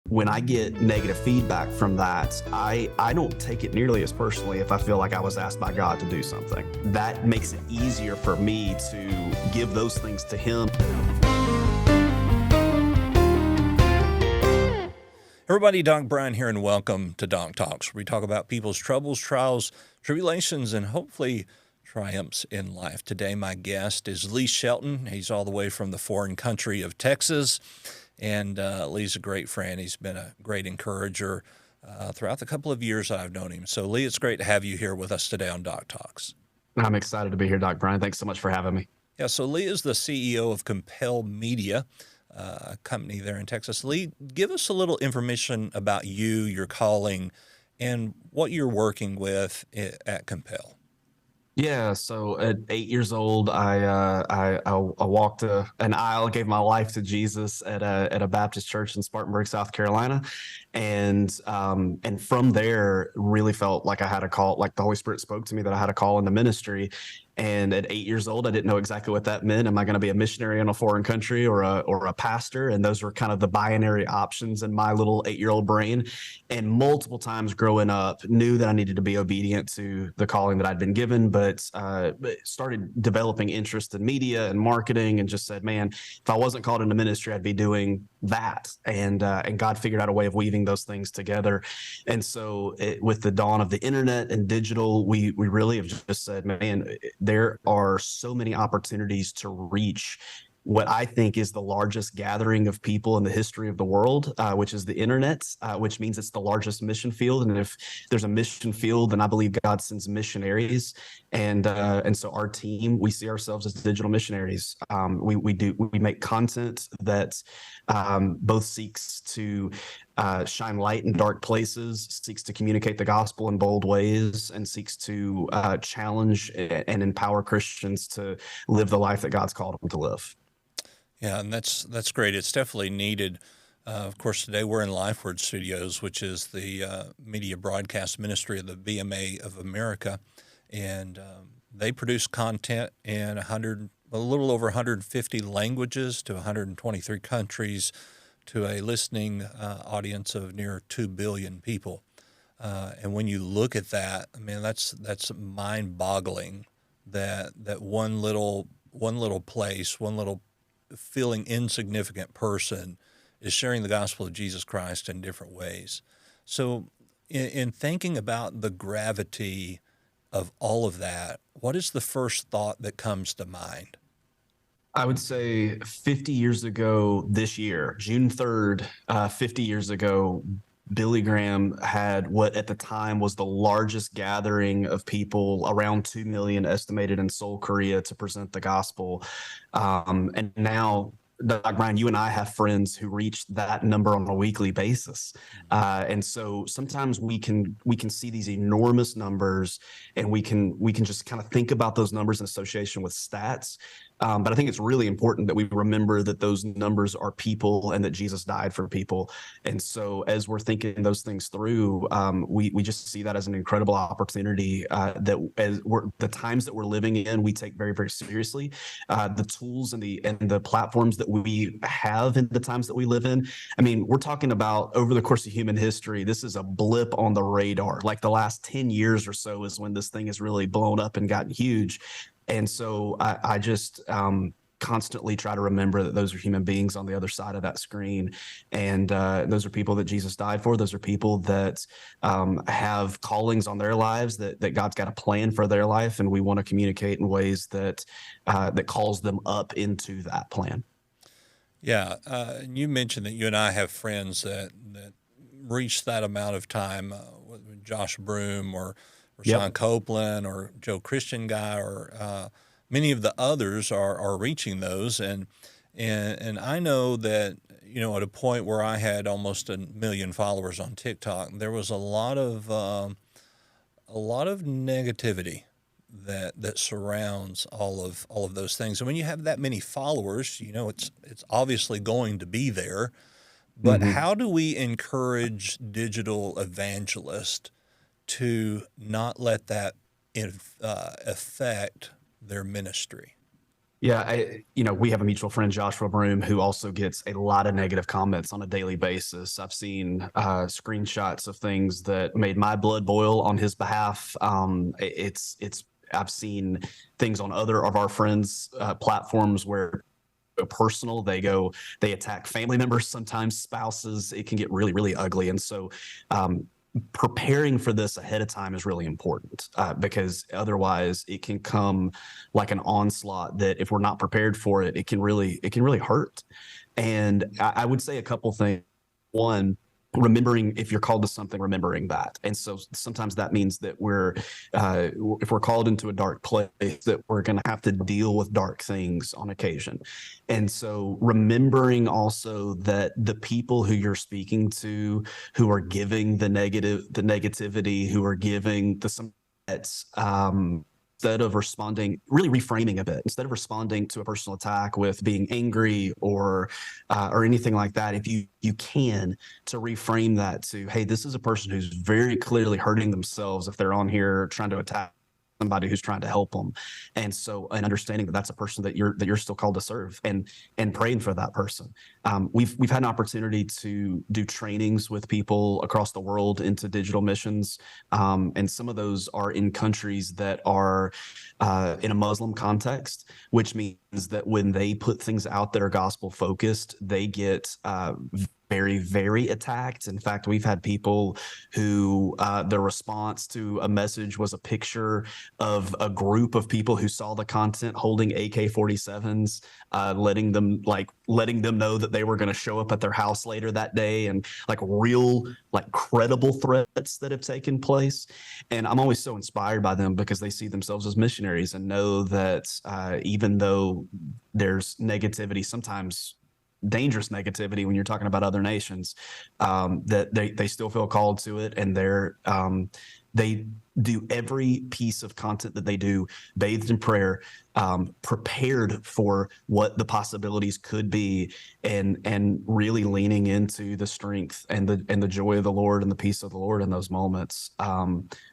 when I get negative feedback from that, I don't take it nearly as personally if I feel like I was asked by God to do something. That makes it easier for me to give those things to Him. Everybody, Doc Brian here, and welcome to Doc Talks, where we talk about people's troubles, trials, tribulations, and hopefully triumphs in life. Today, my guest is Lee Shelton. He's all the way from the foreign country of Texas, and Lee's a great friend. He's been a great encourager throughout the couple of years I've known him. So, Lee, it's great to have you here with us today on Doc Talks. I'm excited to be here, Doc Brian. Thanks so much for having me. Yeah, so Lee is the CEO of Compel Media, a company there in Texas. Lee, give us a little information about you, your calling, and what you're working with at Compel. Yeah, so at 8 years old, I walked an aisle, gave my life to Jesus at a Baptist church in Spartanburg, South Carolina, and from there, really felt like I had a call, like the Holy Spirit spoke to me that I had a call into ministry. And at 8 years old, I didn't know exactly what that meant. Am I going to be a missionary in a foreign country or a pastor? And those were kind of the binary options in my little 8-year-old brain. And multiple times growing up, knew that I needed to be obedient to the calling that I'd been given, but started developing interest in media and marketing, and just said, man, if I wasn't called into ministry, I'd be doing that. And God figured out a way of weaving those things together. And so with the dawn of the internet and digital, we really have just said, man, there are so many opportunities to reach what I think is the largest gathering of people in the history of the world, which is the internet, which means it's the largest mission field. And if there's a mission field, then I believe God sends missionaries. And so our team, we see ourselves as digital missionaries. We make content that both seeks to shine light in dark places, seeks to communicate the gospel in bold ways, and seeks to challenge and empower Christians to live the life that God's called them to live. Yeah, and that's great. It's definitely needed. Of course, today we're in LifeWord Studios, which is the media broadcast ministry of the BMA of America, and they produce content in a little over 150 languages to 123 countries, to a listening audience of near 2 billion people. And when you look at that, I mean, that's mind-boggling that one little place, one little feeling insignificant person is sharing the gospel of Jesus Christ in different ways. So in thinking about the gravity of all of that, what is the first thought that comes to mind? I would say 50 years ago this year, June 3rd, 50 years ago, Billy Graham had what at the time was the largest gathering of people, around 2 million estimated in Seoul, Korea, to present the gospel. And now, Doc Brian, you and I have friends who reach that number on a weekly basis. And so sometimes we can see these enormous numbers, and we can just kind of think about those numbers in association with stats. But I think it's really important that we remember that those numbers are people and that Jesus died for people. And so as we're thinking those things through, we just see that as an incredible opportunity that as the times that we're living in, we take very, very seriously. The tools and the platforms that we have in the times that we live in. I mean, we're talking about over the course of human history, this is a blip on the radar. Like the last 10 years or so is when this thing has really blown up and gotten huge. And so I just constantly try to remember that those are human beings on the other side of that screen. And those are people that Jesus died for. Those are people that have callings on their lives, that God's got a plan for their life. And we want to communicate in ways that calls them up into that plan. Yeah, and you mentioned that you and I have friends that reach that amount of time, Josh Broom or Sean Copeland or Joe Christian Guy, or many of the others are reaching those, and I know that, you know, at a point where I had almost 1 million followers on TikTok, there was a lot of negativity that surrounds all of those things. And when you have that many followers, you know, it's obviously going to be there. But how do we encourage digital evangelists to not let that affect their ministry? Yeah, we have a mutual friend, Joshua Broom, who also gets a lot of negative comments on a daily basis. I've seen screenshots of things that made my blood boil on his behalf. I've seen things on other of our friends' platforms where personal, they attack family members, sometimes spouses. It can get really, really ugly. And so preparing for this ahead of time is really important, because otherwise it can come like an onslaught that if we're not prepared for it, it can really hurt. And I would say a couple things. One, remembering if you're called to something, remembering that. And so sometimes that means that if we're called into a dark place, that we're going to have to deal with dark things on occasion. And so remembering also that the people who you're speaking to, who are giving the negativity, who are giving the some instead of responding, really reframing a bit, instead of responding to a personal attack with being angry or anything like that, if you can, to reframe that to, hey, this is a person who's very clearly hurting themselves if they're on here trying to attack somebody who's trying to help them. And understanding that that's a person that you're still called to serve, and praying for that person. We've had an opportunity to do trainings with people across the world into digital missions, and some of those are in countries that are in a Muslim context, which means that when they put things out that are gospel focused, they get very, very attacked. In fact, we've had people who their response to a message was a picture of a group of people who saw the content holding AK-47s, letting them know that they were going to show up at their house later that day, and like real, like credible threats that have taken place. And I'm always so inspired by them because they see themselves as missionaries and know that even though there's negativity, sometimes dangerous negativity when you're talking about other nations, that they still feel called to it, and they do every piece of content that they do bathed in prayer, prepared for what the possibilities could be, and really leaning into the strength and the joy of the Lord and the peace of the Lord in those moments,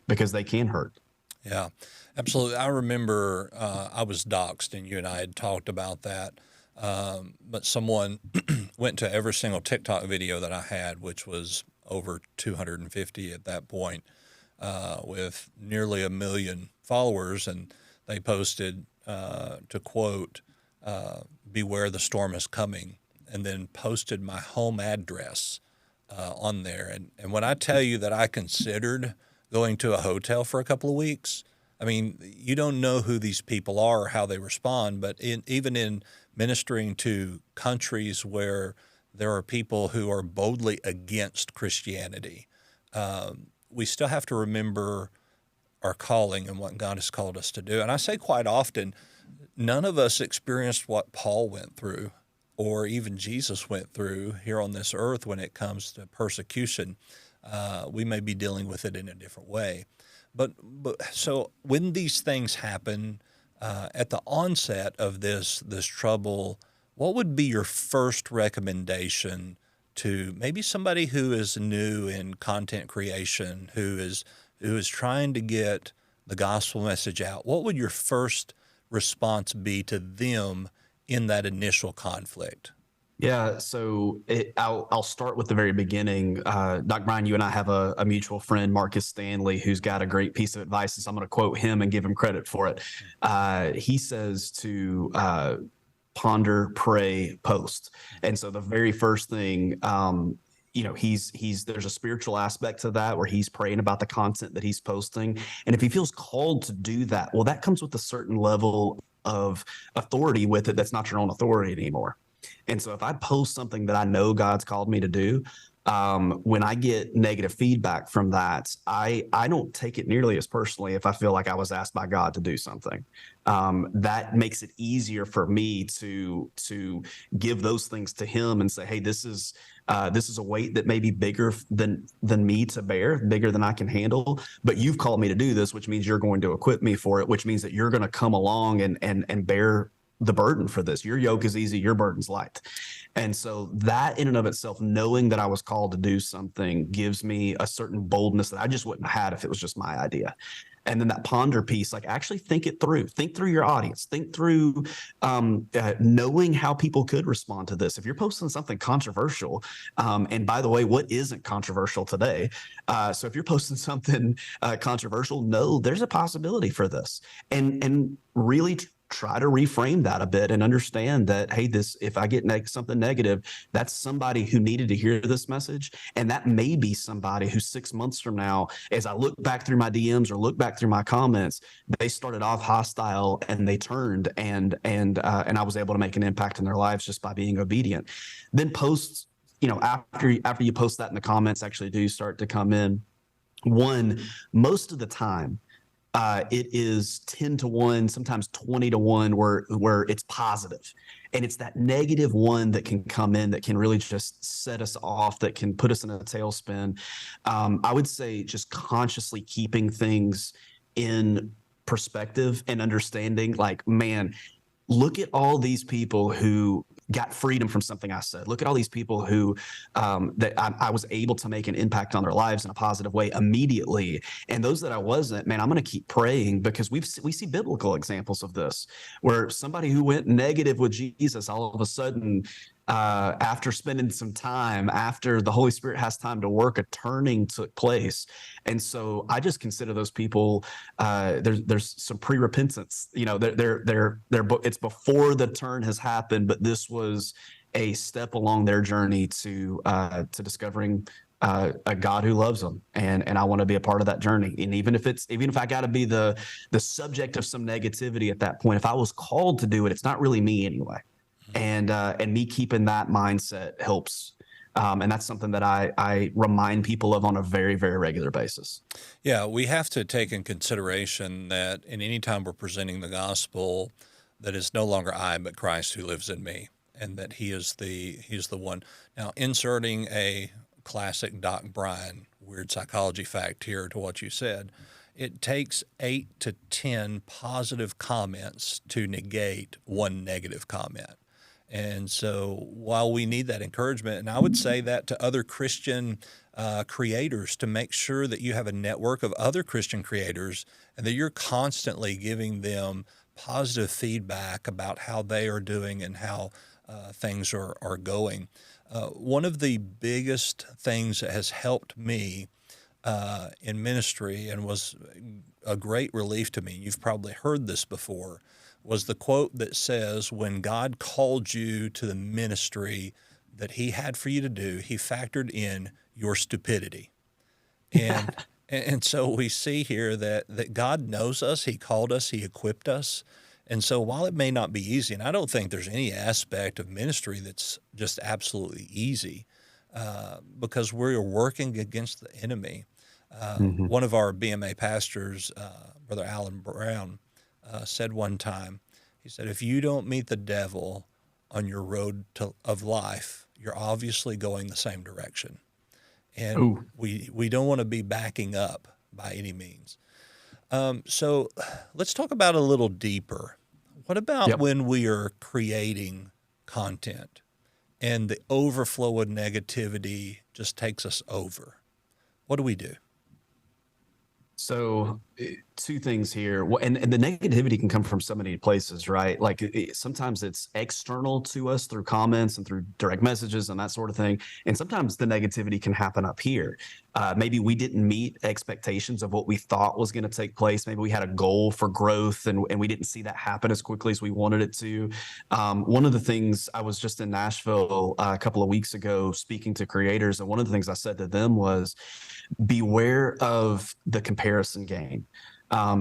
because they can hurt. Yeah, absolutely. I remember I was doxxed, and you and I had talked about that. But someone went to every single TikTok video that I had, which was over 250 at that point, with nearly 1 million followers, and they posted, to quote, "Beware the storm is coming," and then posted my home address on there. And when I tell you that I considered going to a hotel for a couple of weeks, I mean, you don't know who these people are or how they respond, but even in ministering to countries where there are people who are boldly against Christianity, we still have to remember our calling and what God has called us to do. And I say quite often, none of us experienced what Paul went through or even Jesus went through here on this earth when it comes to persecution. We may be dealing with it in a different way. But so when these things happen, at the onset of this trouble, what would be your first recommendation to maybe somebody who is new in content creation, who is trying to get the gospel message out? What would your first response be to them in that initial conflict? Yeah, so I'll start with the very beginning. Doc Brian, you and I have a mutual friend, Marcus Stanley, who's got a great piece of advice. So I'm going to quote him and give him credit for it. He says to ponder, pray, post. And so the very first thing, there's a spiritual aspect to that where he's praying about the content that he's posting. And if he feels called to do that, well, that comes with a certain level of authority with it that's not your own authority anymore. And so if I post something that I know God's called me to do, when I get negative feedback from that, I don't take it nearly as personally if I feel like I was asked by God to do something. That makes it easier for me to give those things to Him and say, hey, this is a weight that may be bigger than me to bear, bigger than I can handle. But you've called me to do this, which means you're going to equip me for it, which means that you're going to come along and bear the burden for this. Your yoke is easy, your burden's light. And so that in and of itself, knowing that I was called to do something, gives me a certain boldness that I just wouldn't have had if it was just my idea. And then that ponder piece, like actually think it through, think through your audience, think through knowing how people could respond to this. If you're posting something controversial, and by the way, what isn't controversial today? So if you're posting something controversial, no, there's a possibility for this, and really try to reframe that a bit and understand that, hey, this, if I get something negative, that's somebody who needed to hear this message. And that may be somebody who 6 months from now, as I look back through my DMs or look back through my comments, they started off hostile and they turned, and I was able to make an impact in their lives just by being obedient. Then posts, after you post that in the comments actually do start to come in. One, most of the time, it is 10-1, sometimes 20-1, where it's positive. And it's that -1 that can come in that can really just set us off, that can put us in a tailspin. I would say just consciously keeping things in perspective and understanding, like, man, look at all these people who got freedom from something I said. Look at all these people who that I was able to make an impact on their lives in a positive way immediately. And those that I wasn't, man, I'm going to keep praying, because we see biblical examples of this, where somebody who went negative with Jesus all of a sudden, after spending some time, after the Holy Spirit has time to work, a turning took place. And so I just consider those people, there's some pre-repentance, it's before the turn has happened, but this was a step along their journey to discovering a God who loves them, and I want to be a part of that journey. And even if I got to be the subject of some negativity at that point, if I was called to do it, it's not really me anyway. And me keeping that mindset helps. And that's something that I remind people of on a very, very regular basis. Yeah, we have to take in consideration that in any time we're presenting the gospel, that it's no longer I, but Christ who lives in me, and that he's the one. Now, inserting a classic Doc Bryan weird psychology fact here to what you said, it takes 8 to 10 positive comments to negate one negative comment. And so while we need that encouragement, and I would say that to other Christian creators, to make sure that you have a network of other Christian creators and that you're constantly giving them positive feedback about how they are doing and how things are going. One of the biggest things that has helped me in ministry and was a great relief to me, you've probably heard this before, was the quote that says, when God called you to the ministry that he had for you to do, he factored in your stupidity. And so we see here that God knows us, he called us, he equipped us. And so while it may not be easy, and I don't think there's any aspect of ministry that's just absolutely easy, because we're working against the enemy. One of our BMA pastors, Brother Alan Brown, said one time, he said, if you don't meet the devil on your road of life, you're obviously going the same direction. And we don't want to be backing up by any means. So let's talk about a little deeper. What about when we are creating content and the overflow of negativity just takes us over? What do we do? So two things here. And the negativity can come from so many places, right? Like sometimes it's external to us through comments and through direct messages and that sort of thing. And sometimes the negativity can happen up here. Maybe we didn't meet expectations of what we thought was going to take place. Maybe we had a goal for growth and we didn't see that happen as quickly as we wanted it to. One of the things, I was just in Nashville a couple of weeks ago speaking to creators, and one of the things I said to them was, beware of the comparison game.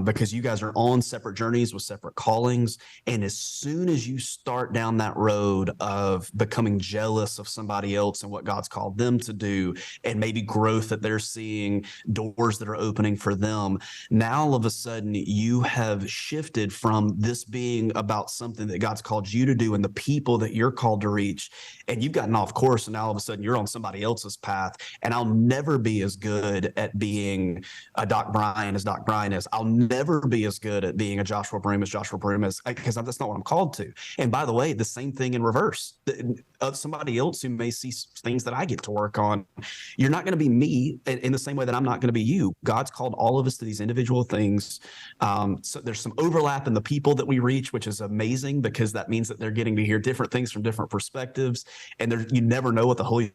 Because you guys are on separate journeys with separate callings. And as soon as you start down that road of becoming jealous of somebody else and what God's called them to do, and maybe growth that they're seeing, doors that are opening for them, now all of a sudden you have shifted from this being about something that God's called you to do and the people that you're called to reach. And you've gotten off course, and now all of a sudden you're on somebody else's path. And I'll never be as good at being a Doc Bryan as Doc Bryan is. I'll I'll never be as good at being a Joshua Broom as Joshua Broom is, because that's not what I'm called to. And by the way, the same thing in reverse. Somebody else who may see things that I get to work on, you're not going to be me in the same way that I'm not going to be you. God's called all of us to these individual things. So there's some overlap in the people that we reach, which is amazing, because that means that they're getting to hear different things from different perspectives. And you never know what the Holy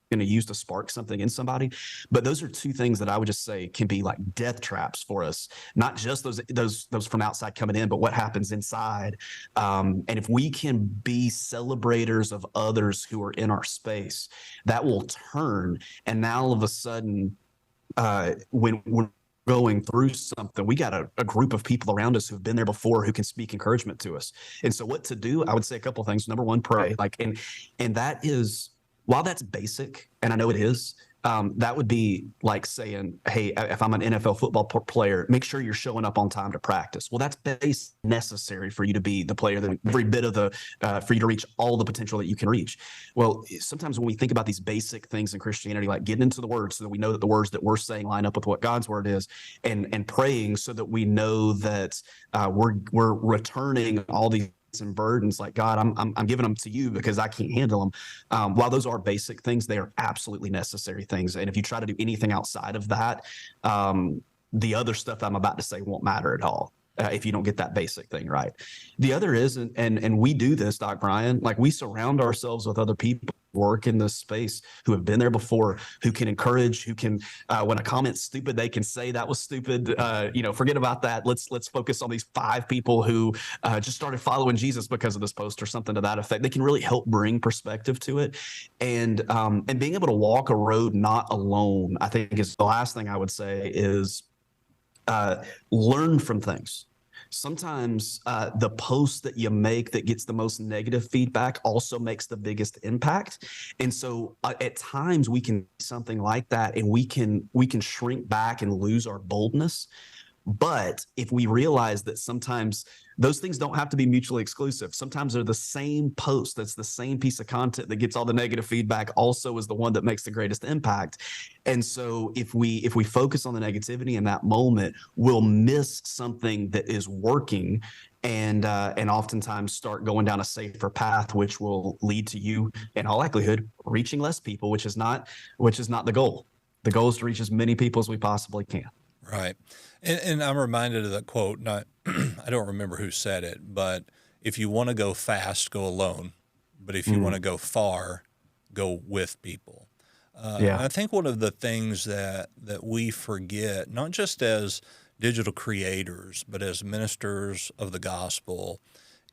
going to use to spark something in somebody. But those are two things that I would just say can be like death traps for us, not just those from outside coming in, but what happens inside. And if we can be celebrators of others who are in our space, that will turn. And now all of a sudden, when we're going through something, we got a group of people around us who've been there before, who can speak encouragement to us. And so what to do, I would say a couple of things. Number one, pray. And that is, while that's basic, and I know it is, that would be like saying, hey, if I'm an NFL football player, make sure you're showing up on time to practice. Well, that's necessary for you to be the player, that every bit of for you to reach all the potential that you can reach. Well, sometimes when we think about these basic things in Christianity, like getting into the Word so that we know that the words that we're saying line up with what God's Word is, and praying so that we know that we're returning all these and burdens, like, God, I'm giving them to you because I can't handle them. While those are basic things, they are absolutely necessary things. And if you try to do anything outside of that, the other stuff I'm about to say won't matter at all. If you don't get that basic thing right. The other is, and we do this, Doc Brian, like we surround ourselves with other people who work in this space who have been there before, who can encourage, who can, when a comment's stupid, they can say that was stupid. Forget about that. Let's focus on these 5 people who just started following Jesus because of this post, or something to that effect. They can really help bring perspective to it. And being able to walk a road not alone, I think, is the last thing I would say is learn from things. Sometimes the post that you make that gets the most negative feedback also makes the biggest impact. And so at times we can do something like that, and we can shrink back and lose our boldness. But if we realize that sometimes those things don't have to be mutually exclusive. Sometimes they're the same post, that's the same piece of content that gets all the negative feedback, also is the one that makes the greatest impact. And so if we focus on the negativity in that moment, we'll miss something that is working, and oftentimes start going down a safer path, which will lead to you, in all likelihood, reaching less people, which is not the goal. The goal is to reach as many people as we possibly can. Right. And I'm reminded of that quote, not I don't remember who said it, but if you want to go fast, go alone. But if you want to go far, go with people. And I think one of the things that we forget, not just as digital creators, but as ministers of the gospel,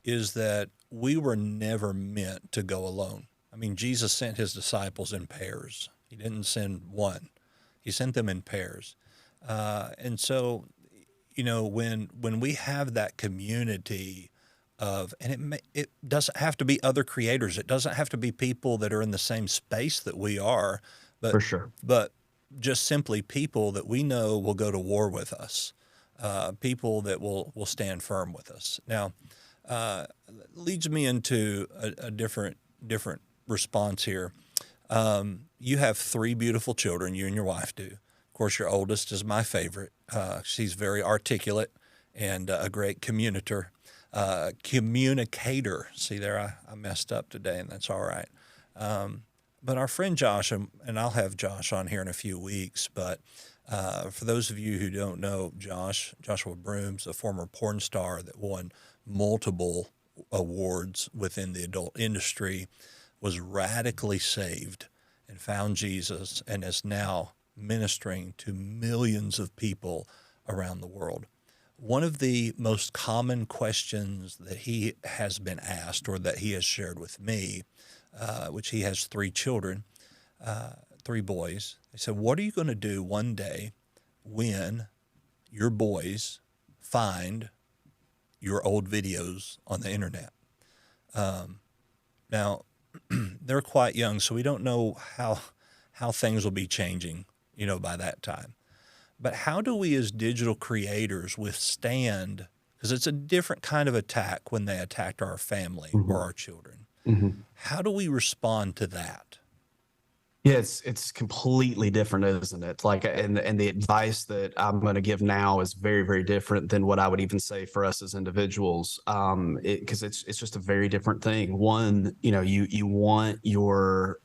is that we were never meant to go alone. I mean, Jesus sent his disciples in pairs. He didn't send one. He sent them in pairs. And so, when we have that community of, and it doesn't have to be other creators. It doesn't have to be people that are in the same space that we are, but For sure. but just simply people that we know will go to war with us, people that will stand firm with us. Now, leads me into a different response here. You have 3 beautiful children, you and your wife do. Of course, your oldest is my favorite. She's very articulate and a great communicator. See there, I messed up today, and that's all right. But our friend Josh, and I'll have Josh on here in a few weeks, but for those of you who don't know Joshua Broom's a former porn star that won multiple awards within the adult industry, was radically saved and found Jesus, and is now ministering to millions of people around the world. One of the most common questions that he has been asked, or that he has shared with me, which he has 3 children, 3 boys. They said, what are you going to do one day when your boys find your old videos on the internet? Now, they're quite young, so we don't know how things will be changing, by that time. But how do we as digital creators withstand, because it's a different kind of attack when they attacked our family or our children. How do we respond to that? Yeah, it's completely different, isn't it? Like, and the advice that I'm going to give now is very, very different than what I would even say for us as individuals. Because it's just a very different thing. One, you want your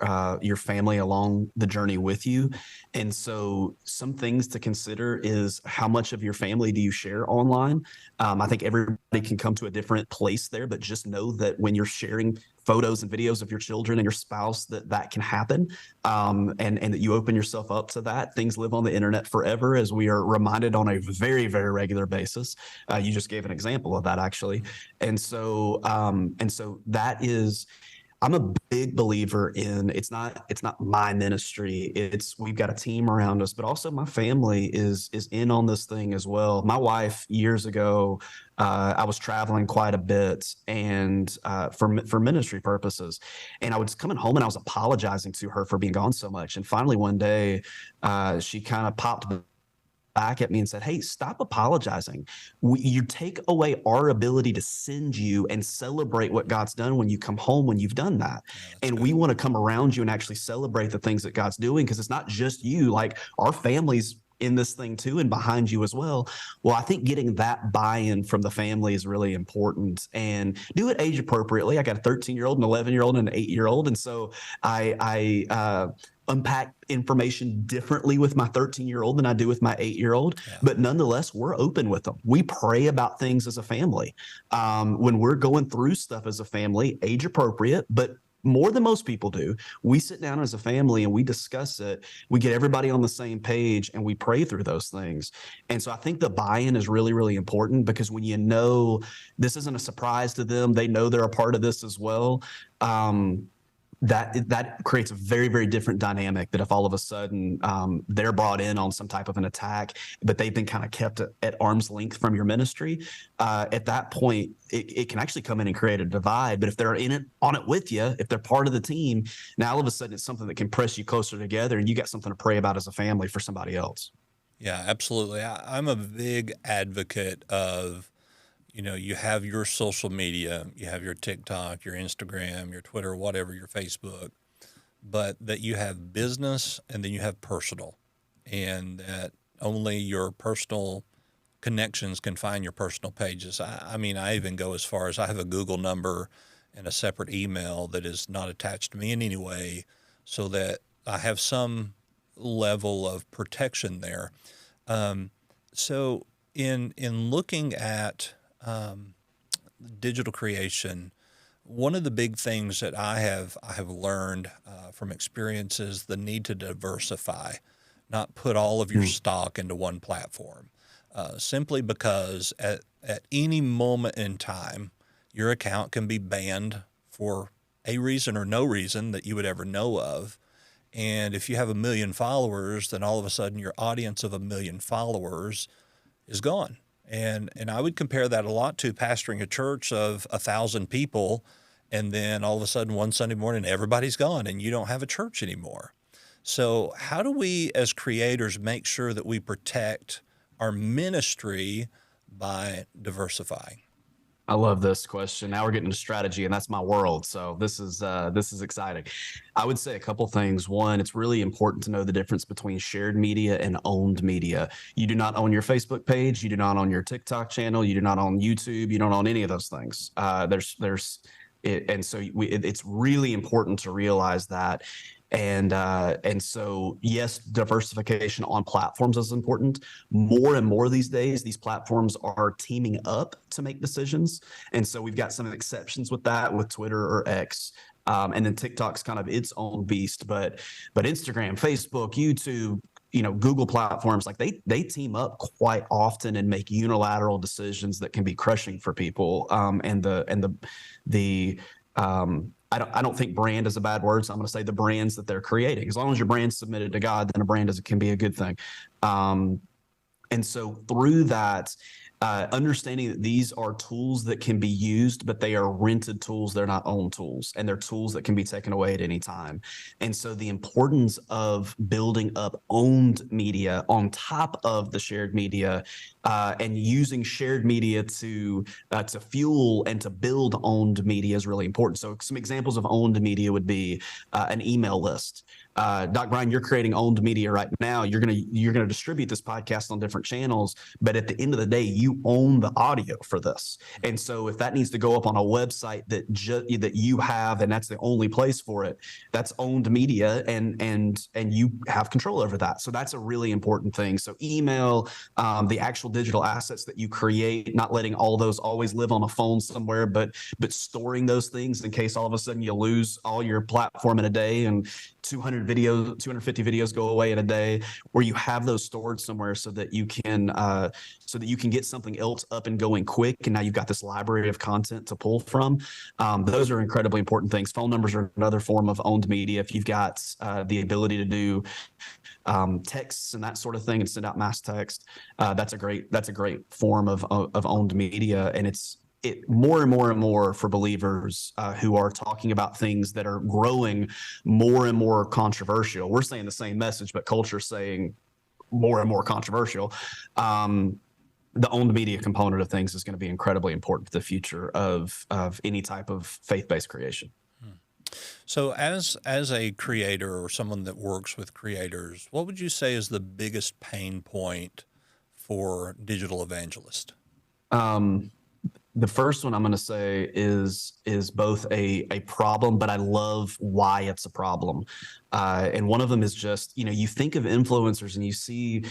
family along the journey with you, and so some things to consider is how much of your family do you share online. I think everybody can come to a different place there, but just know that when you're sharing photos and videos of your children and your spouse, that can happen, and that you open yourself up to that. Things live on the internet forever, as we are reminded on a very, very regular basis. You just gave an example of that, actually, and so that is. I'm a big believer in it's not my ministry. It's we've got a team around us, but also my family is in on this thing as well. My wife years ago, I was traveling quite a bit and for ministry purposes, and I was coming home and I was apologizing to her for being gone so much. And finally one day, she kind of popped back at me and said, "Hey, stop apologizing. You take away our ability to send you and celebrate what God's done when you come home when you've done that. Yeah, that's And good. we want to come around you and actually celebrate the things that God's doing because it's not just you. Like our families in this thing too and behind you as well." Well, I think getting that buy-in from the family is really important, and do it age appropriately. I got a 13-year-old, an 11-year-old, and an 8-year-old, and so I unpack information differently with my 13-year-old than I do with my 8-year-old. Yeah. But nonetheless, we're open with them. We pray about things as a family. When we're going through stuff as a family, age appropriate, but more than most people do, we sit down as a family and we discuss it. We get everybody on the same page and we pray through those things. And so I think the buy-in is really, really important, because when this isn't a surprise to them, they know they're a part of this as well. That creates a very, very different dynamic that if all of a sudden they're brought in on some type of an attack, but they've been kind of kept at arm's length from your ministry, at that point, it can actually come in and create a divide. But if they're on it with you, if they're part of the team, now all of a sudden it's something that can press you closer together and you got something to pray about as a family for somebody else. Yeah, absolutely. I'm a big advocate of, you have your social media, you have your TikTok, your Instagram, your Twitter, whatever, your Facebook, but that you have business and then you have personal, and that only your personal connections can find your personal pages. I mean, I even go as far as I have a Google number and a separate email that is not attached to me in any way, so that I have some level of protection there. So in looking at digital creation, one of the big things that I have learned from experience is the need to diversify, not put all of your stock into one platform, simply because at any moment in time, your account can be banned for a reason or no reason that you would ever know of. And if you have 1 million followers, then all of a sudden your audience of 1 million followers is gone. And I would compare that a lot to pastoring a church of 1,000 people, and then all of a sudden one Sunday morning everybody's gone and you don't have a church anymore. So how do we as creators make sure that we protect our ministry by diversifying? I love this question. Now we're getting into strategy, and that's my world. So this is exciting. I would say a couple things. One, it's really important to know the difference between shared media and owned media. You do not own your Facebook page. You do not own your TikTok channel. You do not own YouTube. You don't own any of those things. And so it's really important to realize that. And so, yes, diversification on platforms is important. More and more these days, these platforms are teaming up to make decisions. And so we've got some exceptions with that, with Twitter or X. And then TikTok's kind of its own beast, but Instagram, Facebook, YouTube, Google platforms, like they team up quite often and make unilateral decisions that can be crushing for people. I don't think brand is a bad word, so I'm going to say the brands that they're creating. As long as your brand's submitted to God, then a brand can be a good thing. And so through that, understanding that these are tools that can be used, but they are rented tools. They're not owned tools, and they're tools that can be taken away at any time. And so the importance of building up owned media on top of the shared media, and using shared media to fuel and to build owned media is really important. So some examples of owned media would be an email list. Doc Brian, you're creating owned media right now. You're gonna distribute this podcast on different channels, but at the end of the day, you own the audio for this. And so if that needs to go up on a website that you have, and that's the only place for it, that's owned media, and you have control over that. So that's a really important thing. So email, the actual digital assets that you create, not letting all those always live on a phone somewhere, but storing those things in case all of a sudden you lose all your platform in a day and 250 videos go away in a day, where you have those stored somewhere so that you can get something else up and going quick, and now you've got this library of content to pull from. Those are incredibly important things. Phone numbers are another form of owned media. If you've got the ability to do texts and that sort of thing and send out mass text, that's a great form of owned media. And it's more and more and more for believers who are talking about things that are growing more and more controversial. We're saying the same message, but culture's saying more and more controversial. The owned media component of things is going to be incredibly important for the future of any type of faith-based creation. So as a creator or someone that works with creators, what would you say is the biggest pain point for digital evangelists? The first one I'm going to say is both a problem, but I love why it's a problem. And one of them is just, you think of influencers and you see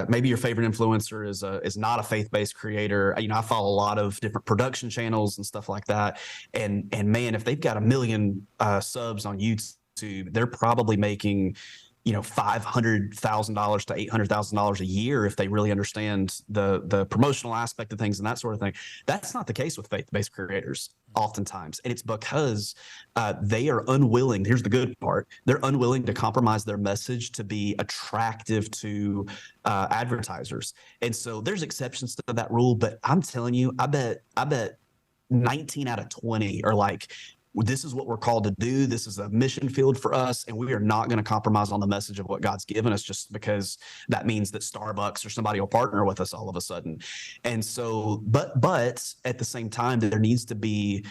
maybe your favorite influencer is not a faith-based creator. I follow a lot of different production channels and stuff like that. And man, if they've got 1 million subs on YouTube, they're probably making $500,000 to $800,000 a year if they really understand the promotional aspect of things and that sort of thing. That's not the case with faith-based creators oftentimes. And it's because they are unwilling. Here's the good part. They're unwilling to compromise their message to be attractive to advertisers. And so there's exceptions to that rule, but I'm telling you, I bet 19 out of 20 are like, this is what we're called to do. This is a mission field for us, and we are not going to compromise on the message of what God's given us just because that means that Starbucks or somebody will partner with us all of a sudden. And so, but at the same time, there needs to be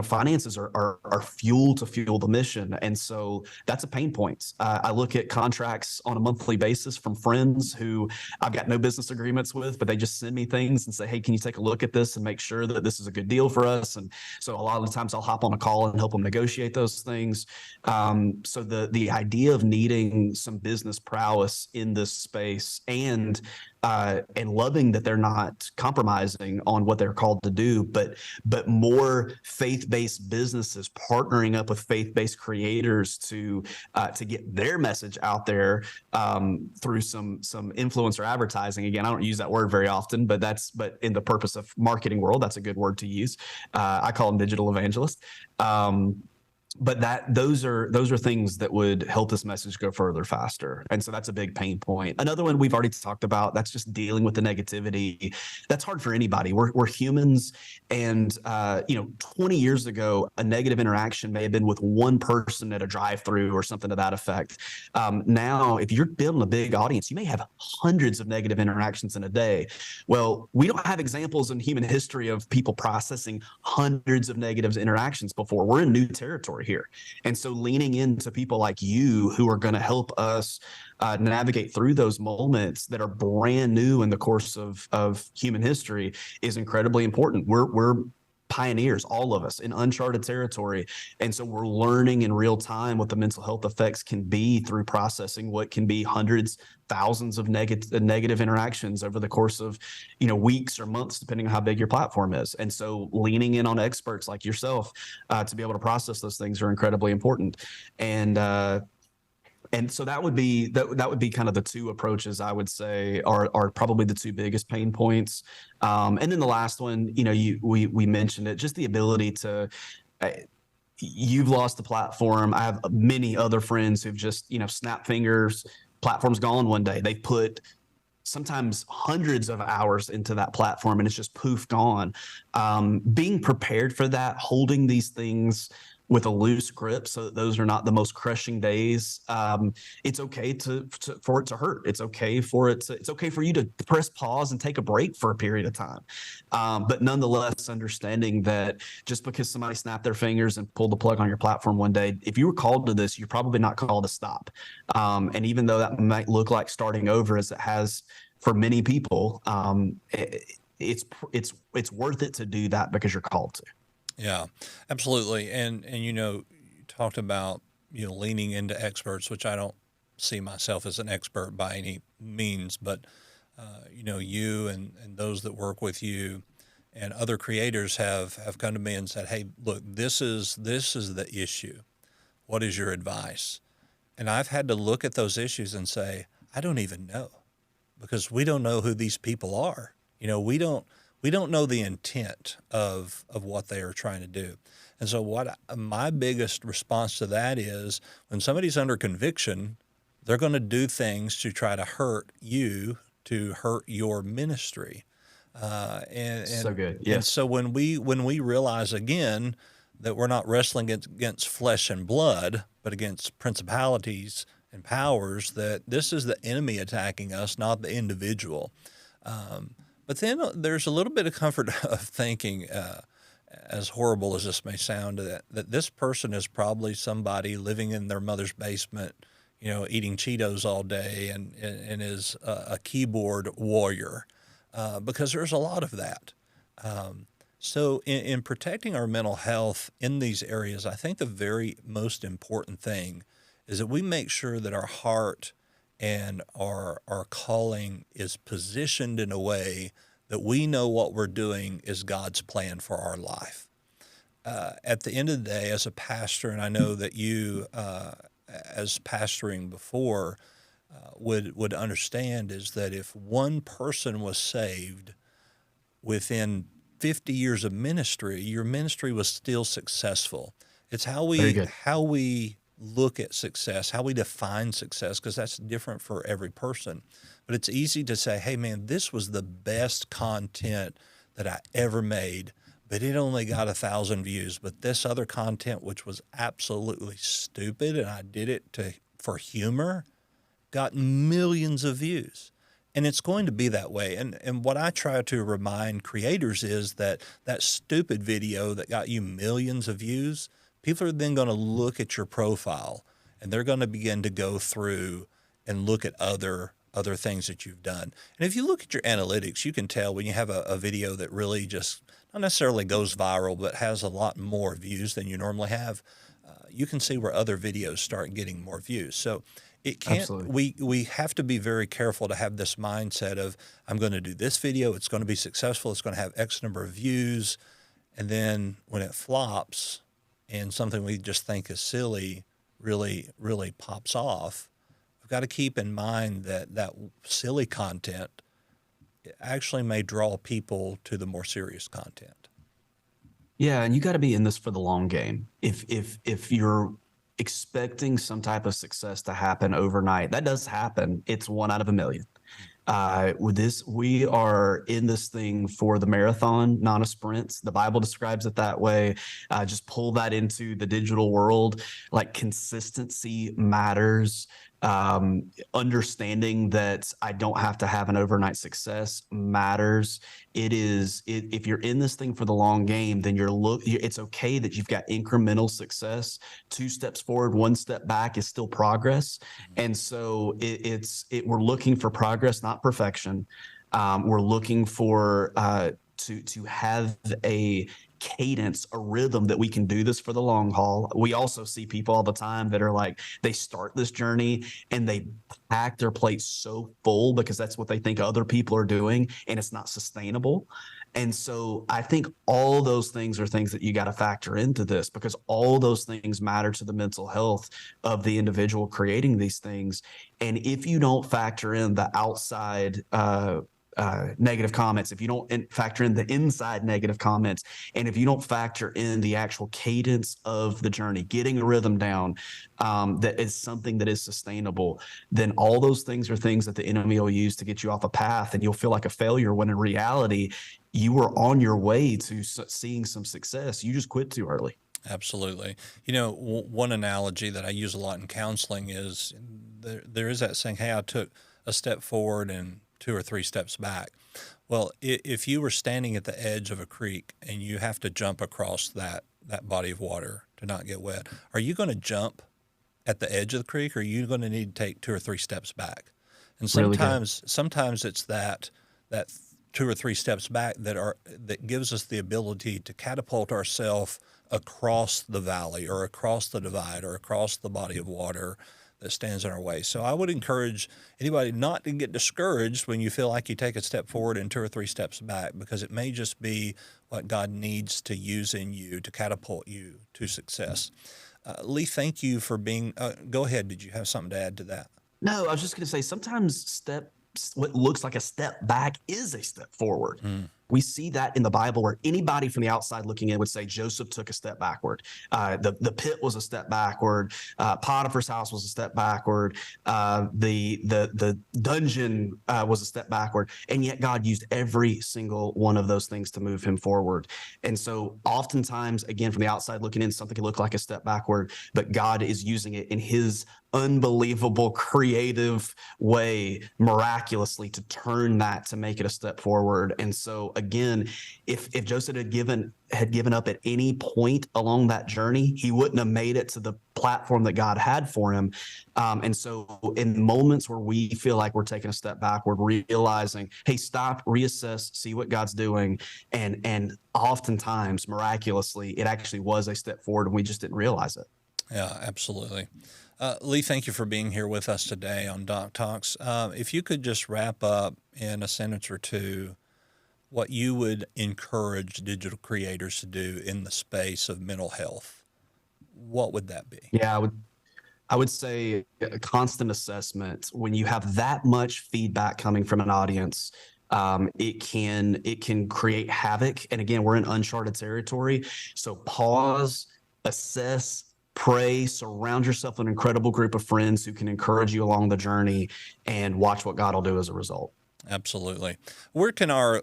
finances are fuel to fuel the mission. And so that's a pain point. I look at contracts on a monthly basis from friends who I've got no business agreements with, but they just send me things and say, hey, can you take a look at this and make sure that this is a good deal for us? And so a lot of the times I'll hop on a call and help them negotiate those things. So the idea of needing some business prowess in this space and loving that they're not compromising on what they're called to do, but more faith-based businesses partnering up with faith-based creators to get their message out there through some influencer advertising. Again, I don't use that word very often, but in the purpose of marketing world, that's a good word to use. I call them digital evangelists. But those are things that would help this message go further faster. And so that's a big pain point. Another one we've already talked about, that's just dealing with the negativity. That's hard for anybody. We're humans. And 20 years ago, a negative interaction may have been with one person at a drive-through or something to that effect. Now, if you're building a big audience, you may have hundreds of negative interactions in a day. Well, we don't have examples in human history of people processing hundreds of negative interactions before. We're in new territory here. And so leaning into people like you who are going to help us navigate through those moments that are brand new in the course of human history is incredibly important. We're pioneers, all of us, in uncharted territory. And so we're learning in real time what the mental health effects can be through processing what can be hundreds, thousands of negative interactions over the course of, weeks or months, depending on how big your platform is. And so leaning in on experts like yourself to be able to process those things are incredibly important. And so that would be kind of the two approaches I would say are probably the two biggest pain points. And then the last one, we mentioned it, just the ability to. You've lost the platform. I have many other friends who've just snapped fingers. Platform's gone one day. They put sometimes hundreds of hours into that platform and it's just poofed on. Being prepared for that, holding these things with a loose grip so that those are not the most crushing days. It's okay for it to hurt. It's okay for it's okay for you to press pause and take a break for a period of time. But nonetheless, understanding that just because somebody snapped their fingers and pulled the plug on your platform one day, if you were called to this, you're probably not called to stop. And even though that might look like starting over, as it has for many people, it's worth it to do that because you're called to. Yeah, absolutely. And you talked about leaning into experts, which I don't see myself as an expert by any means, but you and those that work with you and other creators have come to me and said, "Hey, look, this is the issue. What is your advice?" And I've had to look at those issues and say, I don't even know, because we don't know who these people are. We don't know the intent of what they are trying to do. And so my biggest response to that is, when somebody's under conviction, they're going to do things to try to hurt you, to hurt your ministry. So good. And Yes. so when we realize again that we're not wrestling against flesh and blood, but against principalities and powers, that this is the enemy attacking us, not the individual. But then there's a little bit of comfort of thinking, as horrible as this may sound, that this person is probably somebody living in their mother's basement, eating Cheetos all day and is a keyboard warrior, because there's a lot of that. So in protecting our mental health in these areas, I think the very most important thing is that we make sure that our heart and our calling is positioned in a way that we know what we're doing is God's plan for our life. At the end of the day, as a pastor, and I know that you, as pastoring before, would understand, is that if one person was saved within 50 years of ministry, your ministry was still successful. It's how Very we good. how we look at success, how we define success, because that's different for every person. But it's easy to say, "Hey, man, this was the best content that I ever made, but it only got 1,000 views. But this other content, which was absolutely stupid, and I did it for humor, got millions of views." And it's going to be that way. And what I try to remind creators is that stupid video that got you millions of views, people are then going to look at your profile and they're going to begin to go through and look at other things that you've done. And if you look at your analytics, you can tell when you have a video that really just not necessarily goes viral, but has a lot more views than you normally have. You can see where other videos start getting more views. So it can't, Absolutely. we have to be very careful to have this mindset of, I'm going to do this video, it's going to be successful, it's going to have X number of views. And then when it flops and something we just think is silly really, really pops off, we've got to keep in mind that silly content actually may draw people to the more serious content. Yeah, and you got to be in this for the long game. If you're expecting some type of success to happen overnight, that does happen. It's one out of a million. With this, we are in this thing for the marathon, not a sprint. The Bible describes it that way. Just pull that into the digital world. Like, consistency matters. Understanding that I don't have to have an overnight success matters. If you're in this thing for the long game, then it's okay that you've got incremental success. 2 steps forward, 1 step back is still progress. And so we're looking for progress, not perfection. We're looking for to have a cadence, a rhythm that we can do this for the long haul. We also see people all the time that are like, they start this journey and they pack their plate so full because that's what they think other people are doing, and it's not sustainable. And so I think all those things are things that you got to factor into this, because all those things matter to the mental health of the individual creating these things. And if you don't factor in the outside negative comments, if you don't factor in the inside negative comments, and if you don't factor in the actual cadence of the journey, getting a rhythm down, that is something that is sustainable, then all those things are things that the enemy will use to get you off a path, and you'll feel like a failure when in reality you were on your way to seeing some success. You just quit too early. Absolutely. You know, one analogy that I use a lot in counseling is there is that saying, hey, I took a step forward and 2 or 3 steps back. Well, if you were standing at the edge of a creek and you have to jump across that body of water to not get wet, are you going to jump at the edge of the creek, or are you going to need to take 2 or 3 steps back? And Really good. sometimes it's that 2 or 3 steps back that gives us the ability to catapult ourselves across the valley or across the divide or across the body of water that stands in our way. So I would encourage anybody not to get discouraged when you feel like you take a step forward and 2 or 3 steps back, because it may just be what God needs to use in you to catapult you to success. Lee, thank you for being, go ahead. Did you have something to add to that? No, I was just going to say sometimes what looks like a step back is a step forward. We see that in the Bible, where anybody from the outside looking in would say Joseph took a step backward. The pit was a step backward. Potiphar's house was a step backward. The dungeon was a step backward. And yet God used every single one of those things to move him forward. And so oftentimes, again, from the outside looking in, something can look like a step backward, but God is using it in his unbelievable, creative way, miraculously, to turn that to make it a step forward. And so again, if Joseph had given up at any point along that journey, he wouldn't have made it to the platform that God had for him. And so in moments where we feel like we're taking a step backward, realizing, hey, stop, reassess, see what God's doing. And oftentimes, miraculously, it actually was a step forward and we just didn't realize it. Yeah, absolutely. Lee, thank you for being here with us today on Doc Talks. If you could just wrap up in a sentence or two what you would encourage digital creators to do in the space of mental health, what would that be? Yeah, I would say a constant assessment. When you have that much feedback coming from an audience, it can create havoc. And again, we're in uncharted territory. So pause, assess, pray, surround yourself with an incredible group of friends who can encourage you along the journey, and watch what God will do as a result. Absolutely. Where can our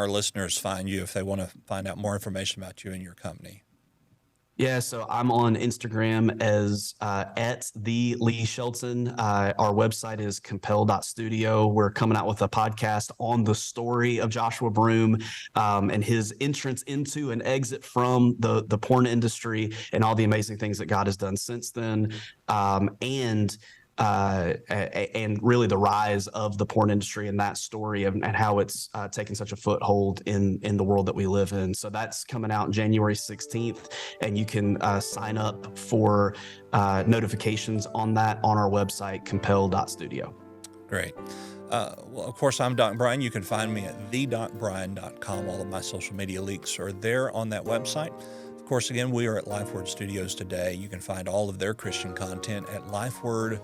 listeners find you if they want to find out more information about you and your company? Yeah, so I'm on Instagram as at the Lee Shelton. Our website is compel.studio. We're coming out with a podcast on the story of Joshua Broome and his entrance into and exit from the porn industry, and all the amazing things that God has done since then. And really the rise of the porn industry and that story and how it's taken such a foothold in the world that we live in. So that's coming out January 16th, and you can sign up for notifications on that on our website, compel.studio. Great. Well, of course, I'm Doc Brian. You can find me at thedocbrian.com. All of my social media links are there on that website. Of course, again, we are at LifeWord Studios today. You can find all of their Christian content at lifeword.org.